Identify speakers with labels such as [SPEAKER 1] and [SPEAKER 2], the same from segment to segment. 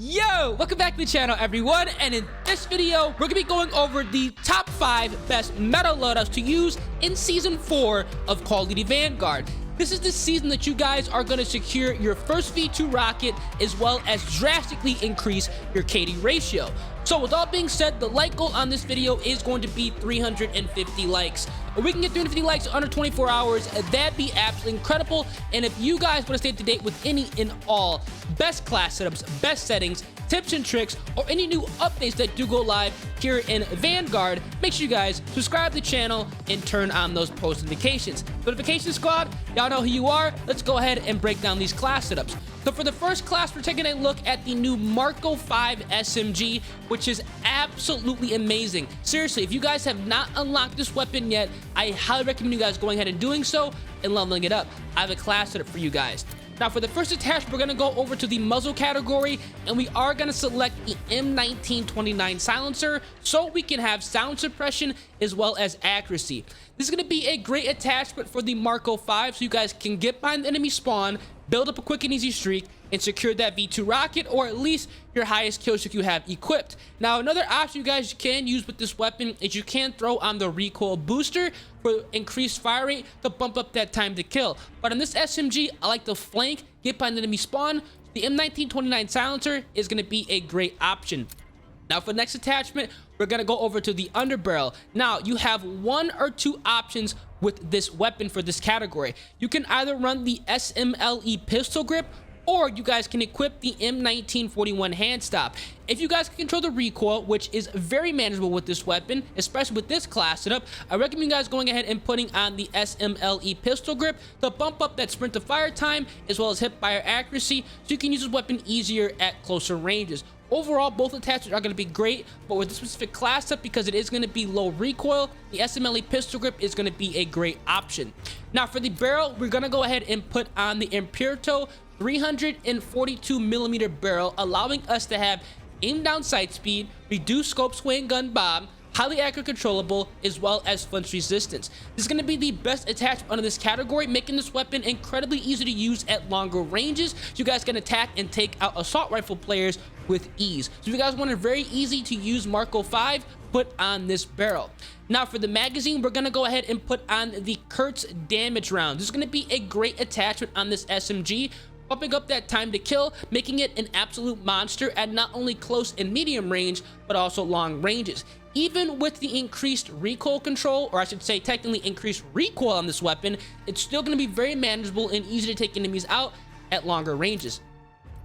[SPEAKER 1] Yo, welcome back to the channel, everyone, and in this video we're gonna be going over the top 5 best meta loadouts to use in season 4 of Call of Duty Vanguard. This is the season that you guys are going to secure your first V2 rocket as well as drastically increase your KD ratio. So with all being said, the like goal on this video is going to be 350 likes. If we can get 350 likes in under 24 hours, that'd be absolutely incredible. And if you guys want to stay up to date with any and all best class setups, best settings, tips and tricks, or any new updates that do go live here in Vanguard, make sure you guys subscribe to the channel and turn on those post notifications. Notification squad, y'all know who you are. Let's go ahead and break down these class setups. So for the first class, we're taking a look at the new Marco 5 SMG, which is absolutely amazing. Seriously, if you guys have not unlocked this weapon yet, I highly recommend you guys going ahead and doing so and leveling it up. I have a class setup for you guys. Now for the first attachment, we're going to go over to the muzzle category, and we are going to select the M1929 silencer so we can have sound suppression as well as accuracy. This is going to be a great attachment for the Marco 5 so you guys can get behind the enemy spawn, build up a quick and easy streak, and secure that V2 rocket, or at least your highest kill streak you have equipped. Now another option you guys can use with this weapon is you can throw on the recoil booster for increased fire rate to bump up that time to kill. But on this SMG, I like to flank, get behind the enemy spawn. The M1929 silencer is going to be a great option. Now for the next attachment, we're going to go over to the underbarrel. Now you have one or two options with this weapon for this category. You can either run the SMLE pistol grip, or you guys can equip the M1941 hand stop. If you guys can control the recoil, which is very manageable with this weapon, especially with this class setup, I recommend you guys going ahead and putting on the SMLE pistol grip to bump up that sprint to fire time as well as hip fire accuracy so you can use this weapon easier at closer ranges. Overall, both attachments are going to be great, but with this specific class setup, because it is going to be low recoil, the SMLE pistol grip is going to be a great option. Now for the barrel, we're going to go ahead and put on the Imperato 342mm barrel, allowing us to have aim down sight speed, reduced scope sway and gun bob, highly accurate controllable, as well as flinch resistance. This is going to be the best attachment under this category, making this weapon incredibly easy to use at longer ranges so you guys can attack and take out assault rifle players with ease. So if you guys want a very easy to use Marco 5, put on this barrel. Now for the magazine, we're going to go ahead and put on the Kurtz damage round. This is going to be a great attachment on this SMG, bumping up that time to kill, making it an absolute monster at not only close and medium range, but also long ranges. Even with the increased recoil control, or I should say technically increased recoil on this weapon, it's still going to be very manageable and easy to take enemies out at longer ranges.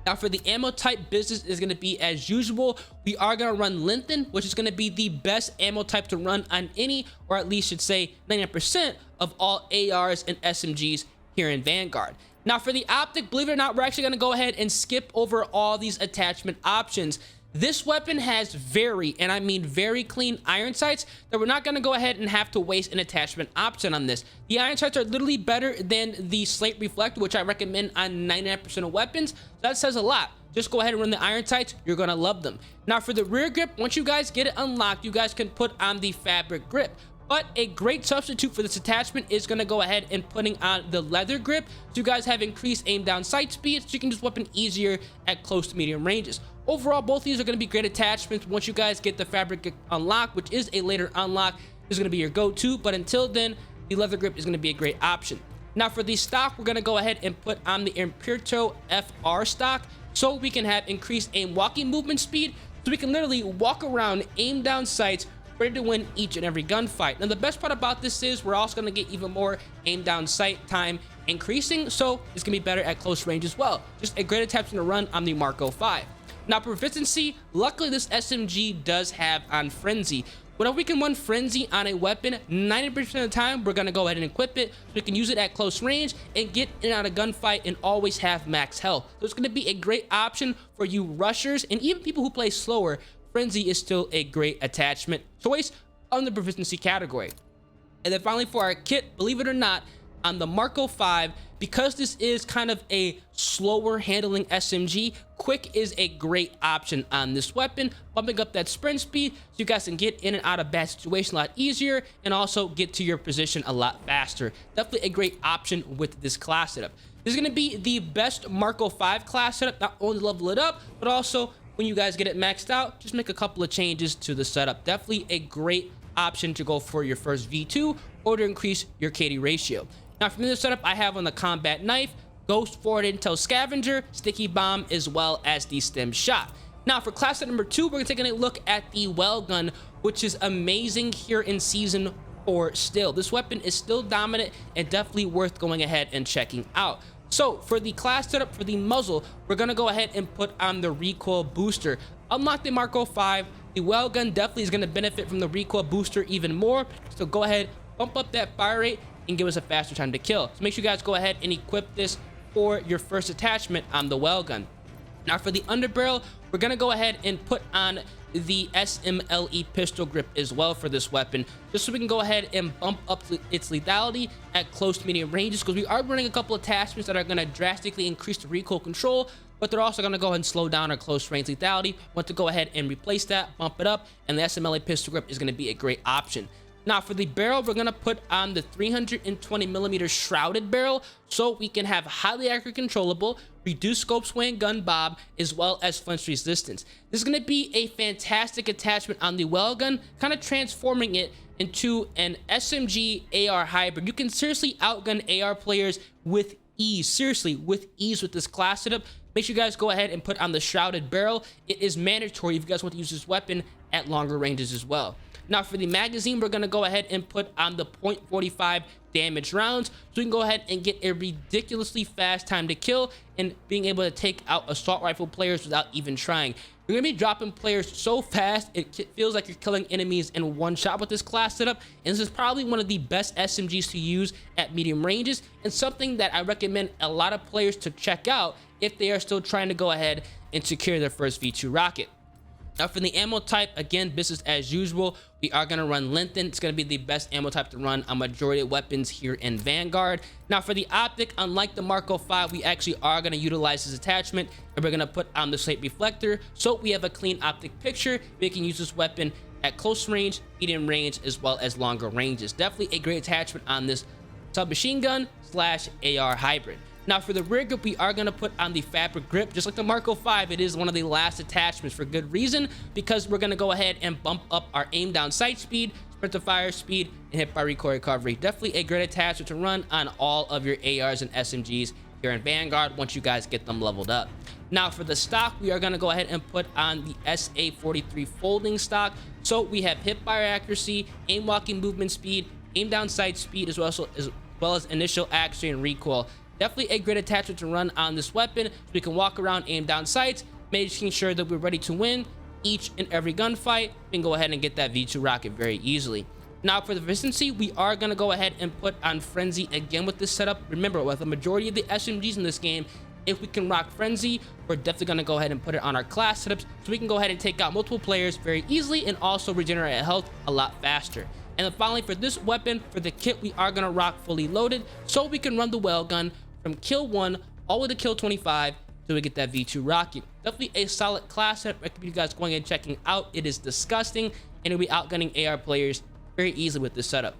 [SPEAKER 1] Now for the ammo type, business is going to be as usual. We are going to run Lengthen, which is going to be the best ammo type to run on any, or at least should say 90% of all ARs and SMGs here in Vanguard. Now for the optic, believe it or not, we're actually going to go ahead and skip over all these attachment options. This weapon has very, and I mean very clean iron sights that we're not going to go ahead and have to waste an attachment option on this. The iron sights are literally better than the slate reflector, which I recommend on 99% of weapons. So that says a lot. Just go ahead and run the iron sights. You're going to love them. Now for the rear grip, once you guys get it unlocked, you guys can put on the fabric grip. But a great substitute for this attachment is going to go ahead and putting on the leather grip so you guys have increased aim down sight speed so you can use this weapon easier at close to medium ranges. Overall, both of these are going to be great attachments once you guys get the fabric grip unlocked, which is a later unlock. This is going to be your go-to, but until then, the leather grip is going to be a great option. Now for the stock, we're going to go ahead and put on the Imperato FR stock so we can have increased aim walking movement speed so we can literally walk around, aim down sights, ready to win each and every gunfight. Now the best part about this is we're also going to get even more aim down sight time increasing, so it's going to be better at close range as well. Just a great attachment to run on the Marco 5. Now proficiency, luckily this SMG does have on Frenzy. Whenever we can run Frenzy on a weapon, 90% of the time we're going to go ahead and equip it so we can use it at close range and get in and out of gunfight and always have max health. So it's going to be a great option for you rushers and even people who play slower. Frenzy is still a great attachment choice on the proficiency category. And then finally for our kit, believe it or not, on the Marco 5, because this is kind of a slower handling SMG, quick is a great option on this weapon, bumping up that sprint speed so you guys can get in and out of bad situations a lot easier and also get to your position a lot faster. Definitely a great option with this class setup. This is going to be the best Marco 5 class setup, not only level it up, but also when you guys get it maxed out, just make a couple of changes to the setup. Definitely a great option to go for your first V2 or to increase your KD ratio. Now from this setup, I have on the combat knife, ghost forward intel scavenger, sticky bomb, as well as the stem shot. Now for class set number 2, we're taking a look at the well gun, which is amazing here in season 4 still. This weapon is still dominant and definitely worth going ahead and checking out. So for the class setup for the muzzle, we're gonna go ahead and put on the recoil booster. Unlock the Marco 5. The well gun definitely is gonna benefit from the recoil booster even more. So go ahead, bump up that fire rate and give us a faster time to kill. So make sure you guys go ahead and equip this for your first attachment on the well gun. Now for the underbarrel, we're gonna go ahead and put on the SMLE pistol grip as well for this weapon, just so we can go ahead and bump up its lethality at close to medium ranges, because we are running a couple attachments that are going to drastically increase the recoil control, but they're also going to go ahead and slow down our close range lethality. Want to go ahead and replace that, bump it up, and the SMLE pistol grip is going to be a great option. Now for the barrel, we're going to put on the 320mm shrouded barrel, so we can have highly accurate controllable, reduced scope sway and gun bob, as well as flinch resistance. This is going to be a fantastic attachment on the well gun, kind of transforming it into an SMG AR hybrid. You can seriously outgun AR players with ease, seriously with ease with this class setup. Make sure you guys go ahead and put on the shrouded barrel. It is mandatory if you guys want to use this weapon at longer ranges as well. Now for the magazine, we're going to go ahead and put on the .45 damage rounds, so we can go ahead and get a ridiculously fast time to kill and being able to take out assault rifle players without even trying. You're going to be dropping players so fast, it feels like you're killing enemies in one shot with this class setup, and this is probably one of the best SMGs to use at medium ranges, and something that I recommend a lot of players to check out if they are still trying to go ahead and secure their first V2 rocket. Now for the ammo type, again, business as usual. We are going to run lengthen. It's going to be the best ammo type to run on majority of weapons here in Vanguard. Now for the optic, unlike the Marco 5, we actually are going to utilize this attachment, and we're going to put on the slate reflector, so we have a clean optic picture. We can use this weapon at close range, medium range, as well as longer ranges. Definitely a great attachment on this submachine gun / AR hybrid. Now for the rear grip, we are going to put on the fabric grip. Just like the Marco 5, it is one of the last attachments for good reason, because we're going to go ahead and bump up our aim down sight speed, sprint to fire speed, and hit by recoil recovery. Definitely a great attachment to run on all of your ARs and SMGs here in Vanguard once you guys get them leveled up. Now for the stock, we are going to go ahead and put on the SA43 folding stock. So we have hip fire accuracy, aim walking movement speed, aim down sight speed, as well as initial accuracy and recoil. Definitely a great attachment to run on this weapon, so we can walk around, aim down sights, making sure that we're ready to win each and every gunfight. We can go ahead and get that V2 rocket very easily. Now for the efficiency, we are going to go ahead and put on Frenzy again with this setup. Remember, with the majority of the SMGs in this game, if we can rock Frenzy, we're definitely going to go ahead and put it on our class setups, so we can go ahead and take out multiple players very easily and also regenerate health a lot faster. And then finally, for this weapon, for the kit, we are going to rock fully loaded, so we can run the well gun from kill 1 all the way to kill 25 so we get that V2 rocket. Definitely a solid class set. Recommend you guys going and checking out. It is disgusting, and it'll be outgunning AR players very easily with this setup.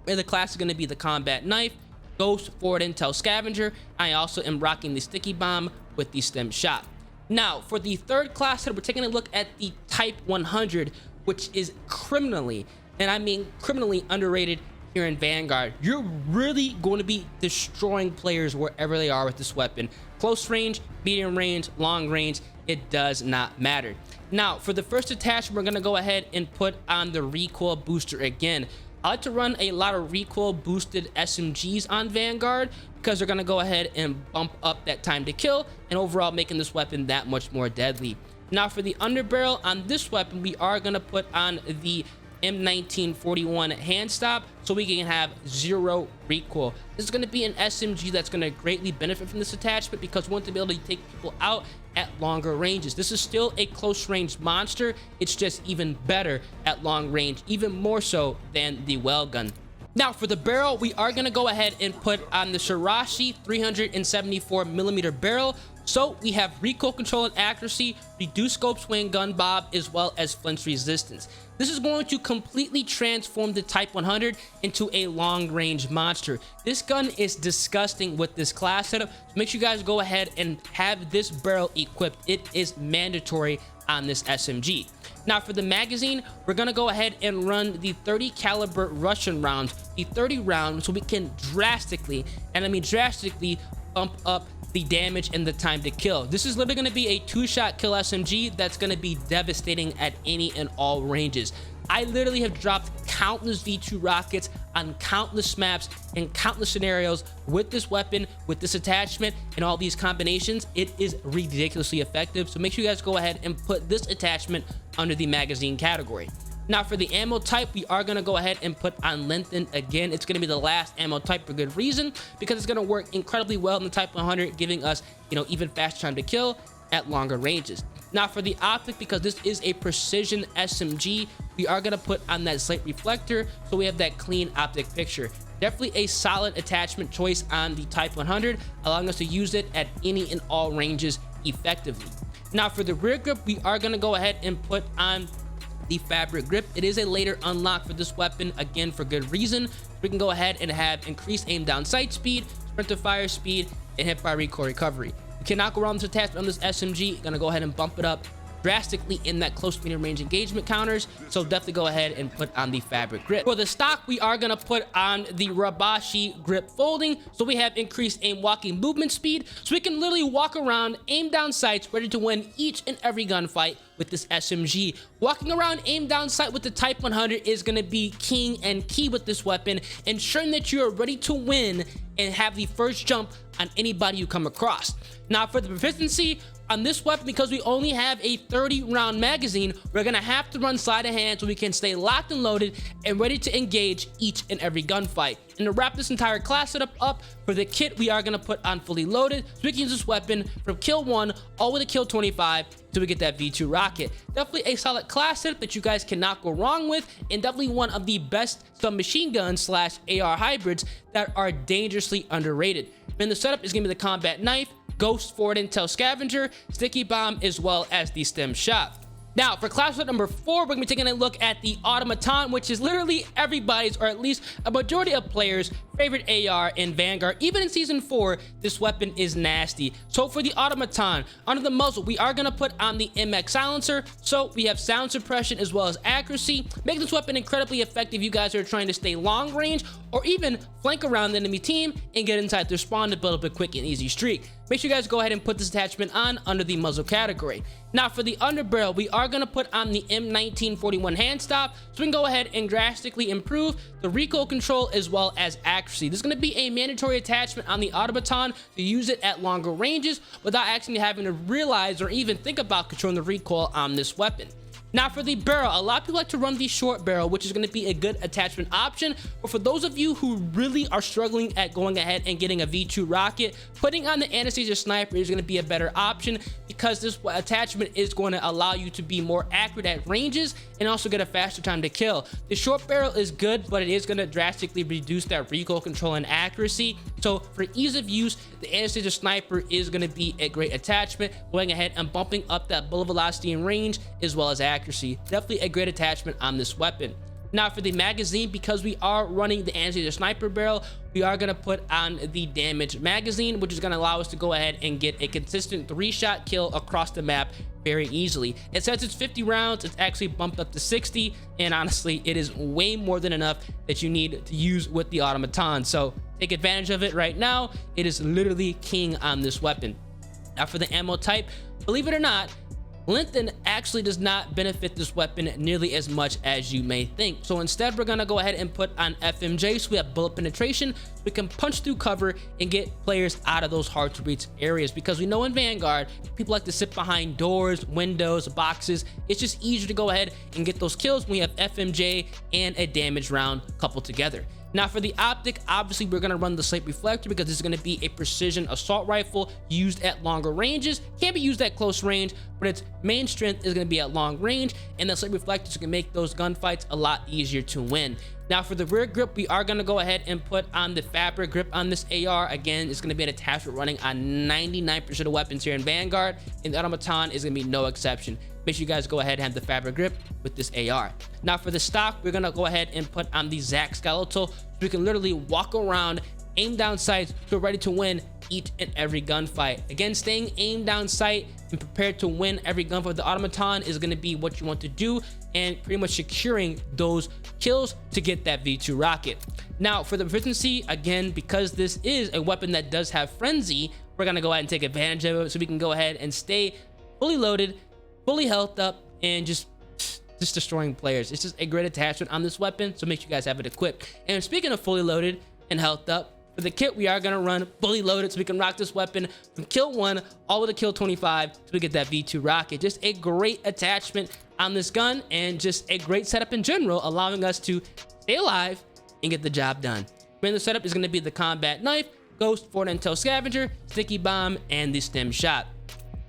[SPEAKER 1] And the class is going to be the combat knife, ghost forward intel scavenger. I also am rocking the sticky bomb with the stem shot. Now for the third class set, we're taking a look at the Type 100, which is criminally, and I mean criminally, underrated here in Vanguard. You're really going to be destroying players wherever they are with this weapon. Close range, medium range, long range, it does not matter. Now for the first attachment, we're going to go ahead and put on the recoil booster again. I like to run a lot of recoil boosted SMGs on Vanguard, because they're going to go ahead and bump up that time to kill, and overall making this weapon that much more deadly. Now for the underbarrel on this weapon, we are going to put on the M1941 hand stop, so we can have 0 recoil. This is going to be an SMG that's going to greatly benefit from this attachment, because we want to be able to take people out at longer ranges. This is still a close range monster. It's just even better at long range, even more so than the well gun. Now for the barrel, we are going to go ahead and put on the Shirashi 374mm barrel So we have recoil control and accuracy, reduced scope swing gun bob, as well as flinch resistance. This is going to completely transform the Type 100 into a long-range monster. This gun is disgusting with this class setup, so make sure you guys go ahead and have this barrel equipped. It is mandatory on this SMG. Now for the magazine, we're gonna go ahead and run the 30 caliber Russian rounds, the 30 round, so we can drastically, and I mean drastically, bump up the damage and the time to kill. This is literally going to be a 2-shot kill SMG that's going to be devastating at any and all ranges. I literally have dropped countless V2 rockets on countless maps and countless scenarios with this weapon, with this attachment, and all these combinations. It is ridiculously effective, so make sure you guys go ahead and put this attachment under the magazine category. Now for the ammo type, we are going to go ahead and put on lengthen. Again, it's going to be the last ammo type for good reason, because it's going to work incredibly well in the Type 100, giving us, you know, even faster time to kill at longer ranges. Now for the optic, because this is a precision SMG, we are going to put on that slate reflector, so we have that clean optic picture. Definitely a solid attachment choice on the Type 100, allowing us to use it at any and all ranges effectively. Now for the rear grip, we are going to go ahead and put on the fabric grip. It is a later unlock for this weapon, again for good reason. We can go ahead and have increased aim down sight speed, sprint to fire speed, and hip by recoil recovery. You cannot go wrong with this attachment on this SMG. Gonna go ahead and bump it up drastically in that close medium range engagement counters, so definitely go ahead and put on the fabric grip. For the stock, we are gonna put on the Rabashi grip folding, so we have increased aim walking movement speed, so we can literally walk around, aim down sights, ready to win each and every gunfight with this SMG. Walking around aim down sight with the Type 100 is going to be king and key with this weapon, ensuring that you are ready to win and have the first jump on anybody you come across. Now for the proficiency on this weapon, because we only have a 30 round magazine, we're gonna have to run sleight of hand so we can stay locked and loaded and ready to engage each and every gunfight. And to wrap this entire class setup up, for the kit, we are gonna put on fully loaded, so we can use this weapon from kill 1 all the way to kill 25 till we get that V2 rocket. Definitely a solid class setup that you guys cannot go wrong with, and definitely one of the best submachine gun slash AR hybrids that are dangerously underrated. And the setup is gonna be the combat knife, ghost forward intel scavenger, sticky bomb, as well as the stem shot. Now for class setup number 4, we're gonna be taking a look at the Automata, which is literally everybody's, or at least a majority of players' favorite AR in Vanguard. Even in season 4, this weapon is nasty. So for the Automata, under the muzzle, we are gonna put on the MX silencer, so we have sound suppression as well as accuracy, making this weapon incredibly effective. You guys are trying to stay long range or even flank around the enemy team and get inside their spawn to build up a quick and easy streak. Make sure you guys go ahead and put this attachment on under the muzzle category. Now for the underbarrel, we are gonna put on the M1941 hand stop, so we can go ahead and drastically improve the recoil control as well as accuracy. This is gonna be a mandatory attachment on the Automaton to use it at longer ranges without actually having to realize or even think about controlling the recoil on this weapon. Now for the barrel, a lot of people like to run the short barrel, which is going to be a good attachment option. But for those of you who really are struggling at going ahead and getting a V2 rocket, putting on the Anesthesia Sniper is going to be a better option, because this attachment is going to allow you to be more accurate at ranges and also get a faster time to kill. The short barrel is good, but it is going to drastically reduce that recoil control and accuracy. So for ease of use, the Anesthesia Sniper is going to be a great attachment, going ahead and bumping up that bullet velocity and range as well as accuracy. Definitely a great attachment on this weapon. Now for the magazine, because we are running the Anesthesia Sniper barrel, we are going to put on the damage magazine, which is going to allow us to go ahead and get a consistent 3-shot kill across the map very easily. It says it's 50 rounds, it's actually bumped up to 60, and honestly, it is way more than enough that you need to use with the Automaton. So take advantage of it right now. It is literally king on this weapon. Now for the ammo type, believe it or not, lengthen actually does not benefit this weapon nearly as much as you may think. So instead, we're gonna go ahead and put on FMJ, so we have bullet penetration, so we can punch through cover and get players out of those hard to reach areas, because we know in Vanguard, people like to sit behind doors, windows, boxes. It's just easier to go ahead and get those kills when we have FMJ and a damage round coupled together. Now for the optic, obviously we're gonna run the slate reflector, because this is gonna be a precision assault rifle used at longer ranges. Can't be used at close range, but its main strength is gonna be at long range, and the slate reflectors can make those gunfights a lot easier to win. Now for the rear grip, we are going to go ahead and put on the fabric grip on this AR. Again, it's going to be an attachment running on 99% of weapons here in Vanguard, and the Automaton is going to be no exception. Make sure you guys go ahead and have the fabric grip with this AR. Now for the stock, we're going to go ahead and put on the Zac Skeletal, so we can literally walk around, aim down sights, so we're ready to win each and every gunfight. Again, staying aim down sight and prepared to win every gunfight with the Automaton is going to be what you want to do, and pretty much securing those kills to get that V2 rocket. Now for the proficiency, again, because this is a weapon that does have frenzy, we're going to go ahead and take advantage of it, so we can go ahead and stay fully loaded, fully healthed up, and just destroying players. It's just a great attachment on this weapon, so make sure you guys have it equipped. And speaking of fully loaded and healthed up, for the kit, we are going to run fully loaded, so we can rock this weapon from kill 1 all the way to kill 25, so we get that V2 rocket. Just a great attachment on this gun, and just a great setup in general, allowing us to stay alive and get the job done. The setup is going to be the combat knife, ghost, forward intel scavenger, sticky bomb, and the stem shot.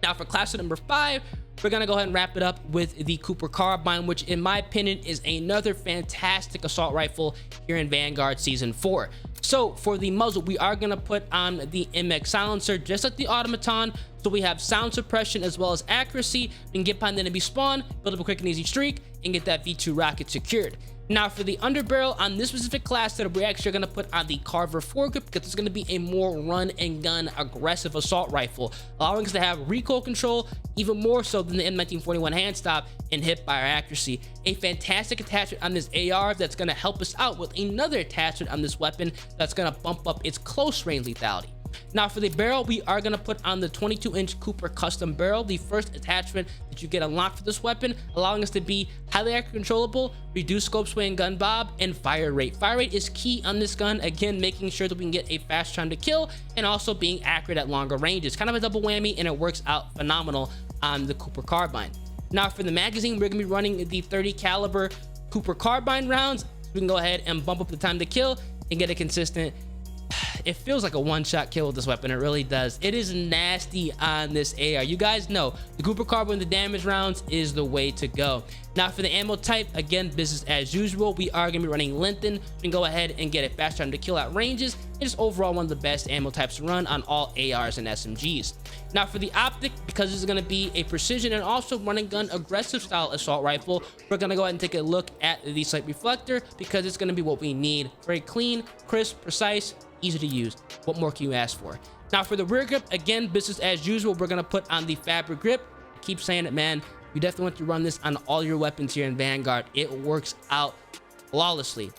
[SPEAKER 1] Now for class number 5, we're going to go ahead and wrap it up with the Cooper Carbine, which in my opinion is another fantastic assault rifle here in Vanguard Season 4. So for the muzzle, we are going to put on the MX silencer, just like the Automaton. So we have sound suppression as well as accuracy. We can get behind the enemy spawn, build up a quick and easy streak, and get that V2 rocket secured. Now for the underbarrel, on this specific class setup, we're actually going to put on the Carver foregrip, because it's going to be a more run and gun aggressive assault rifle, allowing us to have recoil control even more so than the M1941 hand stop and hip fire accuracy. A fantastic attachment on this AR that's going to help us out with another attachment on this weapon that's going to bump up its close range lethality. Now for the barrel, we are going to put on the 22-inch Cooper custom barrel, the first attachment that you get unlocked for this weapon, allowing us to be highly accurate controllable, reduce scope sway and gun bob, and fire rate. Fire rate is key on this gun, again, making sure that we can get a fast time to kill, and also being accurate at longer ranges. Kind of a double whammy, and it works out phenomenal on the Cooper Carbine. Now for the magazine, we're going to be running the 30 caliber Cooper Carbine rounds, so we can go ahead and bump up the time to kill and get a consistent. It feels like a one-shot kill with this weapon. It really does. It is nasty on this AR. You guys know the Cooper Carbine, the damage rounds is the way to go. Now for the ammo type, again, business as usual. We are going to be running Linton. We can go ahead and get a fast time to kill at ranges. It's overall one of the best ammo types to run on all ARs and SMGs. Now for the optic, because this is going to be a precision and also running gun aggressive style assault rifle, we're going to go ahead and take a look at the sight reflector, because it's going to be what we need. Very clean, crisp, precise, easy to use. What more can you ask for? Now for the rear grip, again, business as usual. We're going to put on the fabric grip. I keep saying it, man. You definitely want to run this on all your weapons here in Vanguard. It works out flawlessly.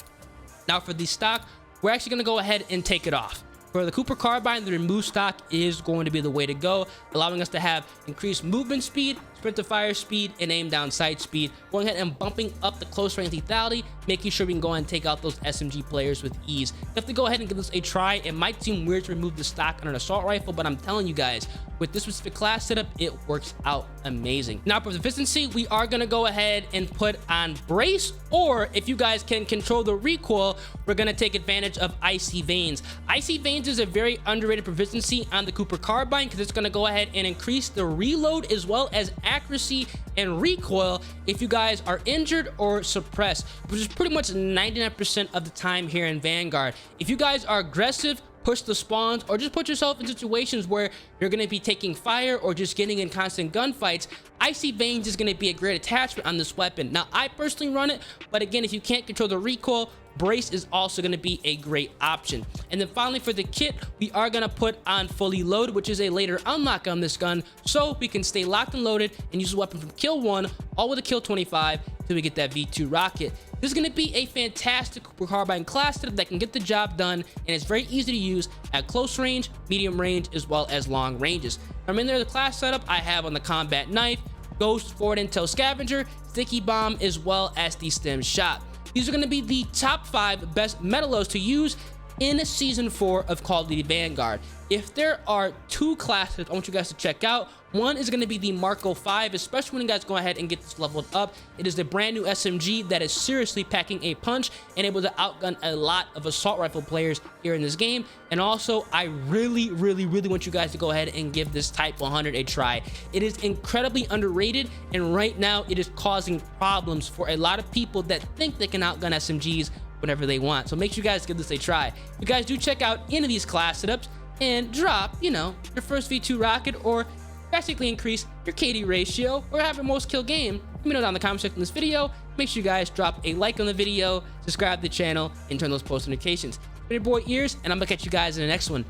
[SPEAKER 1] Now for the stock, we're actually going to go ahead and take it off. For the Cooper Carbine, the remove stock is going to be the way to go, allowing us to have increased movement speed, sprint to fire speed, and aim down sight speed, going ahead and bumping up the close range lethality, making sure we can go ahead and take out those SMG players with ease. You have to go ahead and give this a try. It might seem weird to remove the stock on an assault rifle, but I'm telling you guys, with this specific class setup, it works out amazing. Now for efficiency, we are going to go ahead and put on brace, or if you guys can control the recoil, we're going to take advantage of icy veins. Icy veins is a very underrated proficiency on the Cooper Carbine, because it's going to go ahead and increase the reload as well as accuracy and recoil if you guys are injured or suppressed, which is pretty much 99% of the time here in Vanguard. If you guys are aggressive, push the spawns, or just put yourself in situations where you're going to be taking fire or just getting in constant gunfights, icy veins is going to be a great attachment on this weapon. Now I personally run it, but again, if you can't control the recoil, brace is also going to be a great option. And then finally for the kit, we are going to put on fully loaded, which is a later unlock on this gun, so we can stay locked and loaded and use the weapon from kill 1 all the way to kill 25 till we get that V2 rocket. This is going to be a fantastic Cooper Carbine class setup that can get the job done, and it's very easy to use at close range, medium range, as well as long ranges. I'm in there, the class setup I have on the combat knife, ghost, forward intel scavenger, sticky bomb, as well as the stem shot. These are going to be the top 5 best metalos to use in Season 4 of Call of Duty Vanguard. If there are 2 classes I want you guys to check out, one is going to be the Marco 5, especially when you guys go ahead and get this leveled up. It is the brand new SMG that is seriously packing a punch and able to outgun a lot of assault rifle players here in this game. And also, I really want you guys to go ahead and give this Type 100 a try. It is incredibly underrated, and right now it is causing problems for a lot of people that think they can outgun SMGs whenever they want. So make sure you guys give this a try. You guys do check out any of these class setups and drop, you know, your first V2 rocket, or drastically increase your KD ratio, or have your most kill game. Let me know down in the comment section of this video. Make sure you guys drop a like on the video, subscribe to the channel, and turn those post notifications. It's been your boy Ears, and I'm gonna catch you guys in the next one.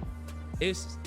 [SPEAKER 1] Peace.